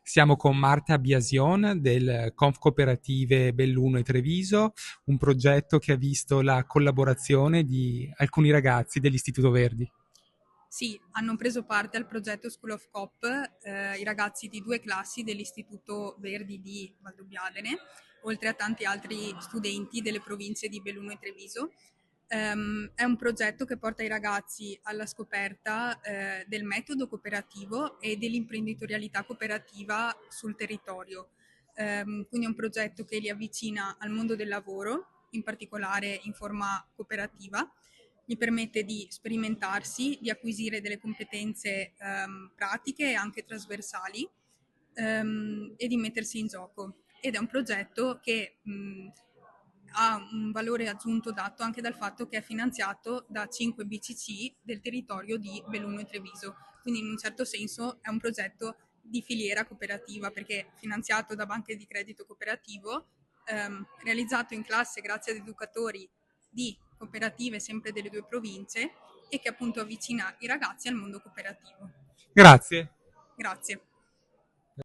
Siamo con Marta Biasion del Conf Cooperative Belluno e Treviso, un progetto che ha visto la collaborazione di alcuni ragazzi dell'Istituto Verdi. Sì, hanno preso parte al progetto School of Cop i ragazzi di due classi dell'Istituto Verdi di Valdobbiadene, oltre a tanti altri studenti delle province di Belluno e Treviso. È un progetto che porta i ragazzi alla scoperta del metodo cooperativo e dell'imprenditorialità cooperativa sul territorio. Quindi è un progetto che li avvicina al mondo del lavoro, in particolare in forma cooperativa, gli permette di sperimentarsi, di acquisire delle competenze pratiche e anche trasversali e di mettersi in gioco. Ed è un progetto che ha un valore aggiunto dato anche dal fatto che è finanziato da 5 BCC del territorio di Belluno e Treviso. Quindi in un certo senso è un progetto di filiera cooperativa perché è finanziato da banche di credito cooperativo, realizzato in classe grazie ad educatori di cooperative sempre delle due province e che appunto avvicina i ragazzi al mondo cooperativo. Grazie. Grazie.